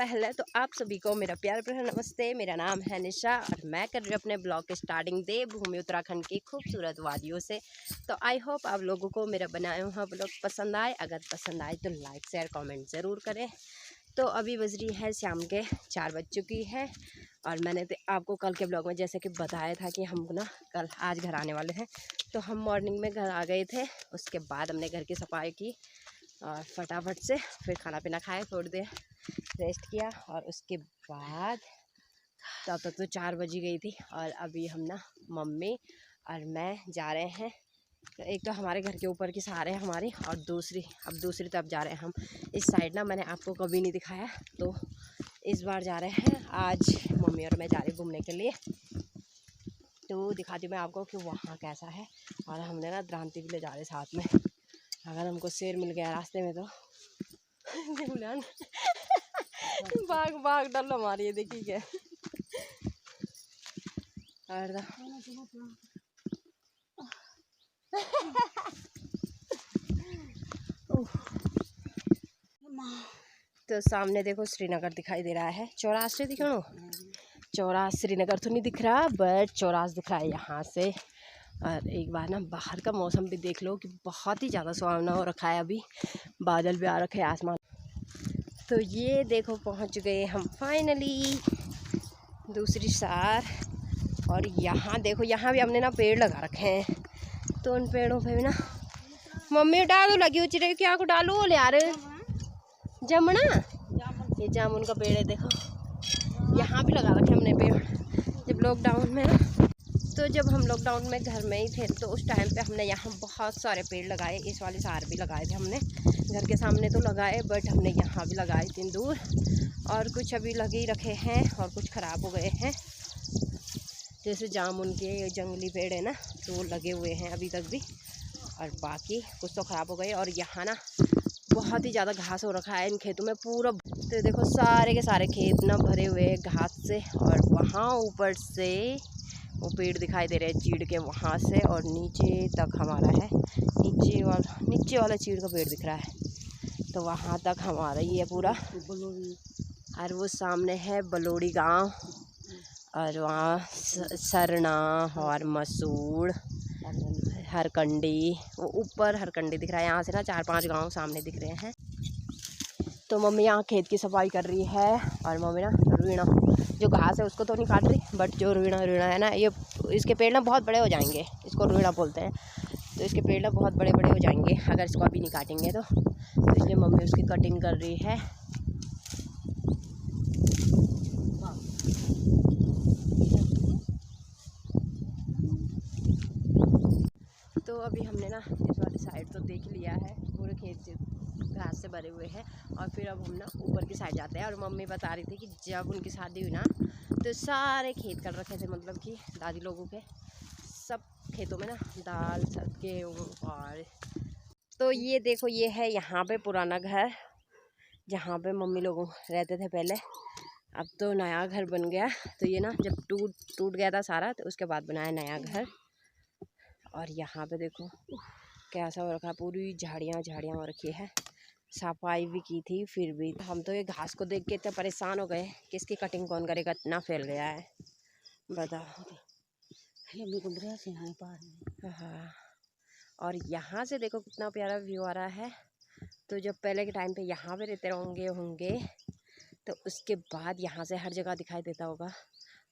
पहले तो आप सभी को मेरा प्यार भरा नमस्ते। मेरा नाम है निशा और मैं कर रही हूँ अपने ब्लॉग की स्टार्टिंग देवभूमि उत्तराखंड की खूबसूरत वादियों से। तो आई होप आप लोगों को मेरा बनाया हुआ ब्लॉग पसंद आए। अगर पसंद आए तो लाइक शेयर कमेंट ज़रूर करें। तो अभी बज रही है शाम के 4 बज चुकी है और मैंने तो आपको कल के ब्लॉग में जैसे कि बताया था कि हम ना कल आज घर आने वाले हैं। तो हम मॉर्निंग में घर आ गए थे, उसके बाद हमने घर की सफाई की और फटाफट से फिर खाना पीना खाए, थोड़ी देर रेस्ट किया और उसके बाद तब तक तो 4 बज गई थी। और अभी हम ना मम्मी और मैं जा रहे हैं। तो एक तो हमारे घर के ऊपर की सारे हमारी और दूसरी तरफ जा रहे हैं हम। इस साइड ना मैंने आपको कभी नहीं दिखाया, तो इस बार जा रहे हैं। आज मम्मी और मैं जा रहे घूमने के लिए, तो दिखाती हूँ मैं आपको कि वहाँ कैसा है। और हमने ना द्रांति भी ले जा रहे साथ में। अगर हमको शेर मिल गया रास्ते में तो भाग भाग डर हमारी है, देखिए क्या तो सामने देखो श्रीनगर दिखाई दे रहा है। चौरासी दिख रहा, चौरास श्रीनगर तो नहीं दिख रहा बट चौरास दिख रहा है यहाँ से। और एक बार ना बाहर का मौसम भी देख लो कि बहुत ही ज़्यादा सुहावना हो रखा है। अभी बादल भी आ रखे हैं आसमान। तो ये देखो पहुँच गए हम फाइनली दूसरी सार। और यहाँ देखो, यहाँ भी हमने ना पेड़ लगा रखे हैं, तो उन पेड़ों पे भी ना मम्मी डालू लगी हुई चिड़े क्या को डालू बोले यार जमुना, ये जामुन का पेड़ है देखो। यहाँ भी लगा रखे हमने पेड़। जब लॉकडाउन में ना, तो जब हम लॉकडाउन में घर में ही थे तो उस टाइम पे हमने यहाँ बहुत सारे पेड़ लगाए। इस वाले सार भी लगाए थे हमने, घर के सामने तो लगाए बट हमने यहाँ भी लगाए 3 दूर। और कुछ अभी लगे ही रखे हैं और कुछ ख़राब हो गए हैं। जैसे जामुन के जंगली पेड़ है ना, तो वो लगे हुए हैं अभी तक भी, और बाकी कुछ तो ख़राब हो गए। और यहाँ ना बहुत ही ज़्यादा घास हो रखा है इन खेतों में पूरा। तो देखो सारे के सारे खेत ना भरे हुए हैं घास से। और वहाँ ऊपर से वो पेड़ दिखाई दे रहे हैं चीड़ के, वहाँ से और नीचे तक हमारा है। नीचे वाला चीड़ का पेड़ दिख रहा है, तो वहाँ तक हमारा ही है पूरा। और वो सामने है बलोड़ी गांव, और वहाँ सरना और मसूड़ हरकंडी, वो ऊपर हरकंडी दिख रहा है। यहाँ से ना 4-5 गांव सामने दिख रहे हैं। तो मम्मी यहाँ खेत की सफाई कर रही है और मम्मी ना रीणा जो घास है उसको तो नहीं काट रही, बट जो रीणा है ना, ये इसके पेड़ ना बहुत बड़े हो जाएंगे, इसको रीणा बोलते हैं। तो इसके पेड़ ना बहुत बड़े बड़े हो जाएंगे अगर इसको अभी नहीं काटेंगे तो इसलिए मम्मी उसकी कटिंग कर रही है। तो अभी हमने ना इस वाली साइड तो देख लिया है, पूरे खेत से घास से भरे हुए हैं। और फिर अब हम ना ऊपर की साइड जाते हैं। और मम्मी बता रही थी कि जब उनकी शादी हुई ना तो सारे खेत कर रखे थे, मतलब कि दादी लोगों के सब खेतों में ना दाल गेहूँ। और तो ये देखो, ये है यहाँ पे पुराना घर जहाँ पे मम्मी लोग रहते थे पहले। अब तो नया घर बन गया। तो ये ना जब टूट गया था सारा, तो उसके बाद बनाया नया घर। और यहाँ पे देखो कैसा हो रखा है, पूरी झाड़ियाँ हो रखी है। सफाई भी की थी, फिर भी हम तो ये घास को देख के इतने परेशान हो गए कि इसकी कटिंग कौन करेगा, इतना फैल गया है बताओ। हाँ, और यहाँ से देखो कितना प्यारा व्यू आ रहा है। तो जब पहले के टाइम पे यहाँ पे रहते होंगे तो उसके बाद यहाँ से हर जगह दिखाई देता होगा।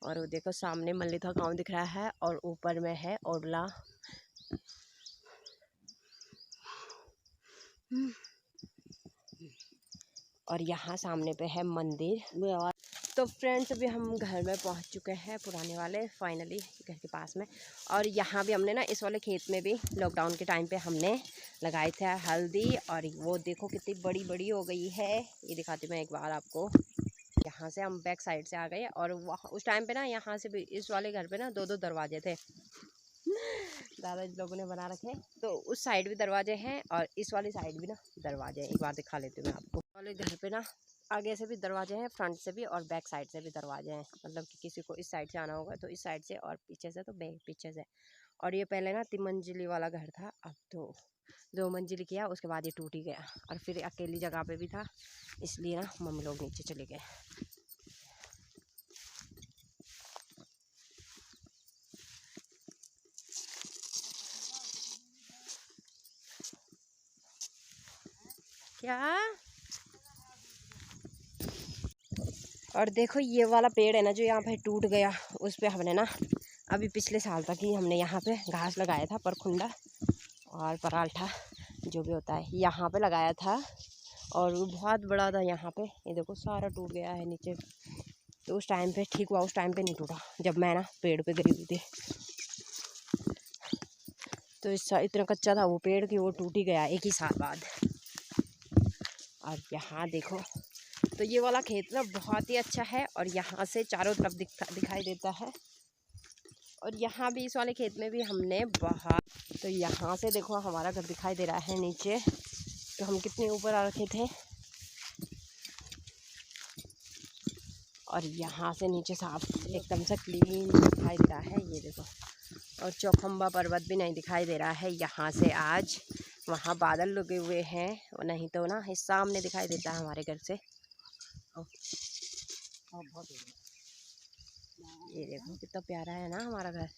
और वो देखो सामने मल्लिथा गांव दिख रहा है और ऊपर में है ओडला। और यहाँ सामने पे है मंदिर। तो फ्रेंड्स अभी हम घर में पहुँच चुके हैं, पुराने वाले फाइनली घर के पास में। और यहाँ भी हमने ना इस वाले खेत में भी लॉकडाउन के टाइम पे हमने लगाए थे हल्दी। और वो देखो कितनी बड़ी बड़ी हो गई है, ये दिखाती हूँ मैं एक बार आपको। यहाँ से हम बैक साइड से आ गए और वहाँ उस टाइम पे ना यहाँ से भी इस वाले घर पे ना 2-2 दरवाजे थे दादाजी लोगों ने बना रखे। तो उस साइड भी दरवाजे हैं और इस वाली साइड भी ना दरवाजे हैं। एक बार दिखा लेती हूँ मैं आपको। वाले घर पे ना आगे से भी दरवाजे हैं, फ्रंट से भी और बैक साइड से भी दरवाजे हैं। मतलब कि किसी को इस साइड से आना होगा तो इस साइड से, और पीछे से तो बैक पीछे से। और ये पहले ना 3 मंजिली वाला घर था, अब तो 2 मंजिल किया, उसके बाद ये टूट ही गया। और फिर अकेली जगह पे भी था, इसलिए ना मम्मी लोग नीचे चले गए। क्या? और देखो ये वाला पेड़ है ना जो यहाँ पे टूट गया, उस पे हमने ना अभी पिछले साल तक ही हमने यहाँ पे घास लगाया था, परखुंडा और पराल्ठा जो भी होता है यहाँ पे लगाया था, और वो बहुत बड़ा था यहाँ पे। ये देखो सारा टूट गया है नीचे। तो उस टाइम पे ठीक हुआ, उस टाइम पे नहीं टूटा जब मैं ना पेड़ पे गिरी हुई थी। तो इतना कच्चा था वो पेड़ कि वो टूट ही गया एक ही साल बाद। और यहाँ देखो, तो ये वाला खेत ना बहुत ही अच्छा है, और यहाँ से चारों तरफ दिखाई देता है। और यहाँ भी इस वाले खेत में भी हमने बहुत, तो यहाँ से देखो हमारा घर दिखाई दे रहा है नीचे। तो हम कितने ऊपर आ रखे थे, और यहाँ से नीचे साफ एकदम से क्लीन दिखाई दे रहा है। ये देखो, और चौखंबा पर्वत भी नहीं दिखाई दे रहा है यहाँ से आज। वहाँ बादल लगे हुए हैं, और नहीं तो ना इस सामने दिखाई देता है हमारे घर से। ये देखो कितना प्यारा है ना हमारा घर।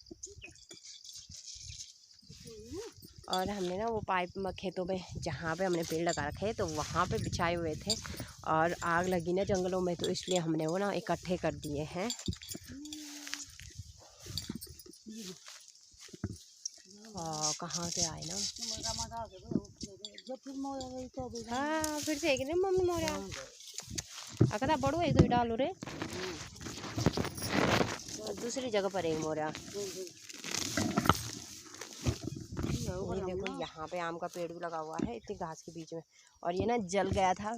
और हमने ना वो पाइप खेतों में जहाँ पे हमने पेड़ लगा रखे तो वहाँ पे बिछाए हुए थे, और आग लगी ना जंगलों में, तो इसलिए हमने वो ना इकट्ठे कर दिए हैं। कहाँ से आए ना? हाँ फिर से एक मम्मी मोरिया अकदा बड़ो एक डालो रे, दूसरी जगह पर एक मोरिया। ये देखो यहाँ पे आम का पेड़ भी लगा हुआ है इतनी घास के बीच में, और ये ना जल गया था,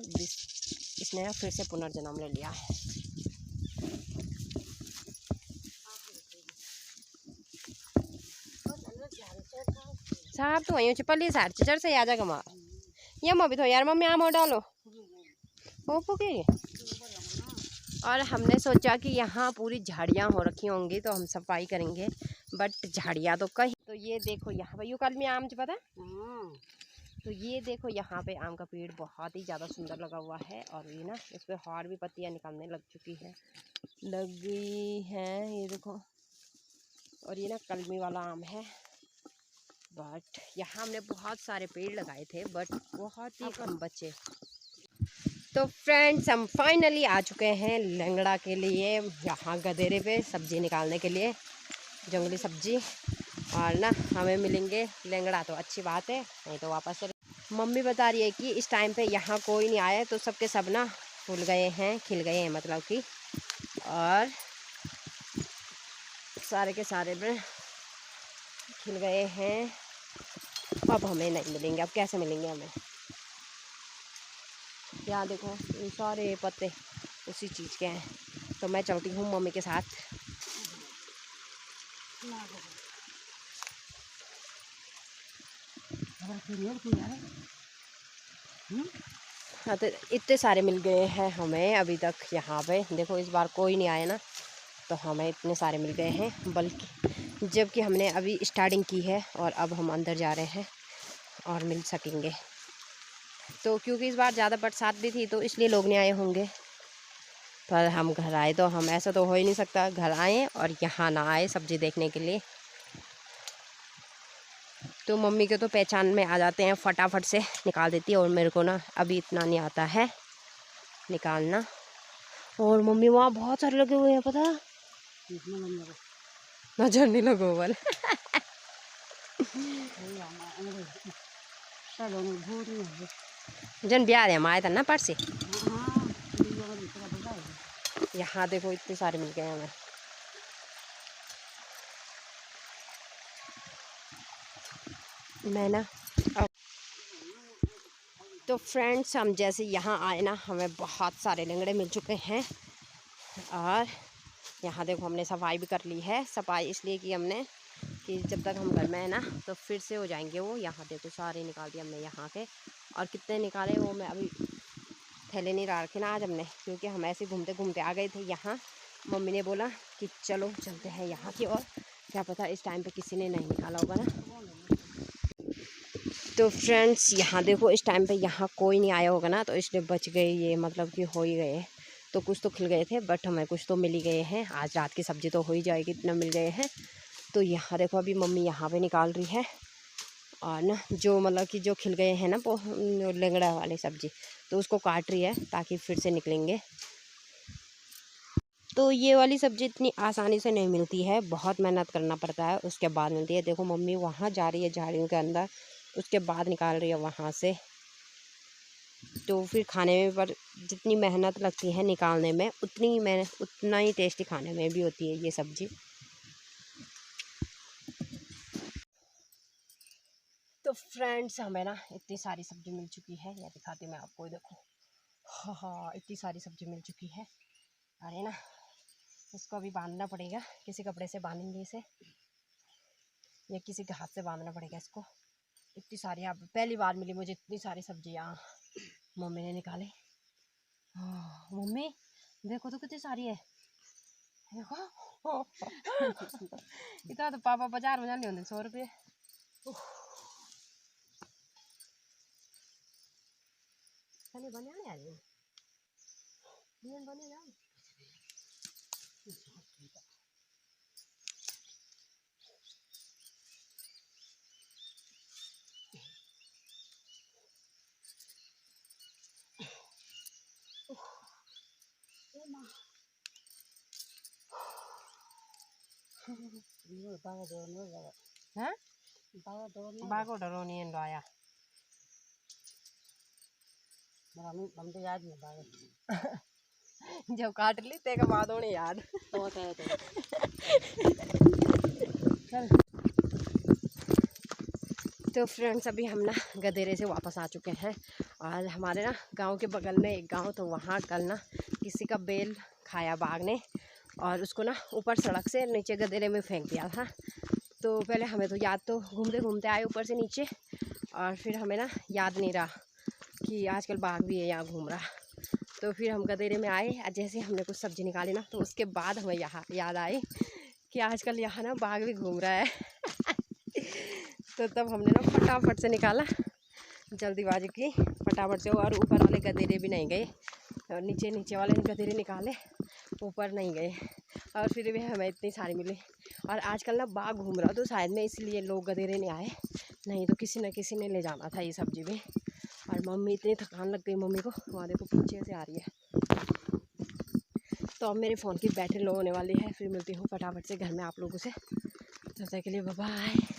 इसने ना फिर से पुनर्जन्म ले लिया है। साहब तो वहीं पल्ली साइड चढ़ से आ जाएगा मार ये मम्मी तो यार मम्मी आम डालो वो पुके। और हमने सोचा कि यहाँ पूरी झाड़ियाँ हो रखी होंगी तो हम सफाई करेंगे, बट झाड़ियाँ तो कहीं। तो ये देखो यहाँ पे यू कल में आम पता। तो ये देखो यहाँ पे आम का पेड़ बहुत ही ज़्यादा सुंदर लगा हुआ है, और ये ना इस पर और भी पत्तियाँ निकलने लग चुकी है, लग गई हैं ये देखो। और ये ना कलमी वाला आम है, बट यहाँ हमने बहुत सारे पेड़ लगाए थे बट बहुत ही कम बचे। तो फ्रेंड्स हम फाइनली आ चुके हैं लेंगड़ा के लिए, यहाँ गधेरे पे सब्जी निकालने के लिए, जंगली सब्जी। और ना हमें मिलेंगे लेंगड़ा तो अच्छी बात है, नहीं तो वापस चले। मम्मी बता रही है कि इस टाइम पे यहाँ कोई नहीं आया, तो सबके सब ना फूल गए हैं, खिल गए हैं मतलब कि, और सारे के सारे में खिल गए हैं। अब हमें नहीं मिलेंगे, अब कैसे मिलेंगे हमें? यहाँ देखो ये सारे पत्ते उसी चीज़ के हैं। तो मैं चलती हूँ मम्मी के साथ। हाँ तो इतने सारे मिल गए हैं हमें अभी तक यहाँ पे, देखो इस बार कोई नहीं आया ना, तो हमें इतने सारे मिल गए हैं, बल्कि जबकि हमने अभी स्टार्टिंग की है और अब हम अंदर जा रहे हैं और मिल सकेंगे। तो क्योंकि इस बार ज़्यादा बरसात भी थी तो इसलिए लोग नहीं आए होंगे, पर हम घर आए तो हम ऐसा तो हो ही नहीं सकता घर आए और यहाँ ना आए सब्ज़ी देखने के लिए। तो मम्मी के तो पहचान में आ जाते हैं, फटाफट से निकाल देती है, और मेरे को ना अभी इतना नहीं आता है निकालना। और मम्मी वहाँ बहुत सारे लगे हुए हैं पता, नजर नहीं लगो वाले जन ब्याह है हमारे ना पर से। यहाँ देखो इतने सारे मिल गए हमें। मैं ना अब तो फ्रेंड्स हम जैसे यहाँ आए ना हमें बहुत सारे लंगड़े मिल चुके हैं, और यहाँ देखो हमने सफाई भी कर ली है। सफाई इसलिए की हमने कि जब तक हम घर में है ना तो फिर से हो जाएंगे वो। यहाँ देखो सारे निकाल दिए हमने यहाँ के, और कितने निकाले वो मैं अभी थैले नहीं रखे ना आज हमने, क्योंकि हम ऐसे घूमते घूमते आ गए थे यहाँ। मम्मी ने बोला कि चलो चलते हैं यहाँ की ओर, क्या पता इस टाइम पे किसी ने नहीं निकाला होगा ना। तो फ्रेंड्स यहाँ देखो इस टाइम पे यहाँ कोई नहीं आया होगा ना, तो इसलिए बच गए ये, मतलब कि हो ही गए। तो कुछ तो खिल गए थे बट हमें कुछ तो मिल ही गए हैं। आज रात की सब्ज़ी तो हो ही जाएगी, इतना मिल गए हैं। तो यहाँ देखो अभी मम्मी यहाँ पे निकाल रही है, और ना जो मतलब कि जो खिल गए हैं ना लेंगड़ा वाली सब्ज़ी, तो उसको काट रही है ताकि फिर से निकलेंगे। तो ये वाली सब्ज़ी इतनी आसानी से नहीं मिलती है, बहुत मेहनत करना पड़ता है, उसके बाद मिलती है। देखो मम्मी वहाँ जा रही है झाड़ियों के अंदर, उसके बाद निकाल रही है वहाँ से। तो फिर खाने में पर जितनी मेहनत लगती है निकालने में, उतना ही टेस्टी खाने में भी होती है ये सब्ज़ी। तो फ्रेंड्स हमें ना इतनी सारी सब्ज़ी मिल चुकी है, यह दिखाती मैं आपको, देखो हाँ इतनी सारी सब्ज़ी मिल चुकी है। अरे ना इसको अभी बांधना पड़ेगा, किसी कपड़े से बांधेंगे इसे या किसी के हाथ से बांधना पड़ेगा इसको। इतनी सारी, अब पहली बार मिली मुझे इतनी सारी सब्जियाँ मम्मी ने निकाली। हाँ मम्मी देखो तो कितनी सारी है, देखो इतना तो पापा बाजार में जाने होंगे 100 रुपये। बने आ रही बने जाओ। बागो डरो नहीं आया, हम तो याद नहीं बागे जब काट ली ते के बाद होने याद तो तो फ्रेंड्स अभी हम ना गदेरे से वापस आ चुके हैं, और हमारे ना गांव के बगल में एक गांव, तो वहाँ कल ना किसी का बेल खाया बाघ ने, और उसको ना ऊपर सड़क से नीचे गदेरे में फेंक दिया था। तो पहले हमें तो याद, तो घूमते घूमते आए ऊपर से नीचे, और फिर हमें ना याद नहीं रहा कि आजकल बाघ भी है यहाँ घूम रहा। तो फिर हम गदेरे में आए, जैसे हमने कुछ सब्ज़ी निकाली ना, तो उसके बाद हमें यहाँ याद आई कि आजकल यहाँ ना बाघ भी घूम रहा है तो तब हमने ना फटाफट से निकाला, जल्दीबाजी की फटाफट से, और ऊपर वाले गदेरे भी नहीं गए, और नीचे वाले गदेरे निकाले, ऊपर नहीं गए, और फिर भी हमें इतनी सारी मिली। और आजकल ना बाघ घूम रहा, तो शायद में इसलिए लोग गदेरे नहीं आए, नहीं तो किसी न किसी ने ले जाना था ये सब्ज़ी भी। और मम्मी इतनी थकान लग गई मम्मी को, वहाँ देखो पीछे से आ रही है। तो अब मेरे फ़ोन की बैटरी लो होने वाली है, फिर मिलती हूँ फटाफट से घर में आप लोगों से, तब तक के लिए बाय बाय।